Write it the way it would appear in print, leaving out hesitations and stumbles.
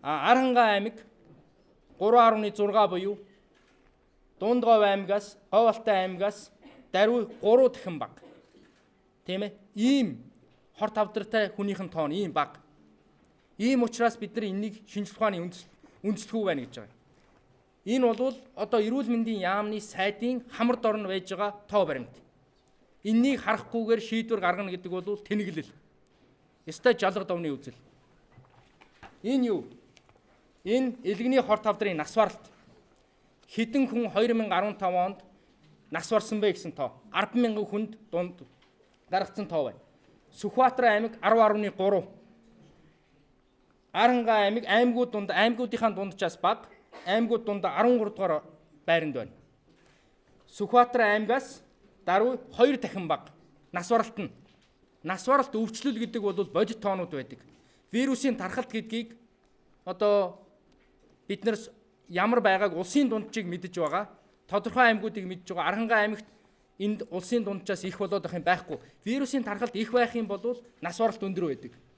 Арангаа аймаг 3.6 буюу Дундгов аймагаас, Говь Алтай аймагаас даруй 3 дахин бага. Тийм ээ? Ийм хор тавдртай хүнийхэн тоон ийм бага. Ийм учраас бид нар энийг шинжилгээ ухааны үндэслэхүү байна гэж байгаа. Энэ бол одоо эрүүл мэндийн яамны сайдын хамар дорн байж байгаа тоо баримт. Энийг харахгүйгээр шийдвэр гаргана гэдэг бол тэнэглэл. Ёстой жалга довны үзэл. Энэ юу? Энэ элгэний хор тавдрын нас баралт. Хэдэн хүн 2015 онд нас барсан бэ гэсэн тоо. 10,000 хүнд дунд гаргацсан тоо байна. Сүхбаатар аймаг 10.3. Арангаа аймаг аймагуудынхаа дунджаас бага, аймагуд дунд 13 дугаар байранд байна. Сүхбаатар аймагаас даруй 2 дахин бага. Нас баралт нь. Нас баралт өвчлөл гэдэг бол бодит тоонууд байдаг. Вирусын тархалт гэдгийг одоо бид нар ямар байгааг улсын дунджийг мэдэж байгаа. Тодорхой аймагуудыг мэдж байгаа. Арангаа аймагт энд улсын дунджаас их болоод байх юм байхгүй. Вирусын тархалт их байх юм бол нас баралт өндөр байдаг.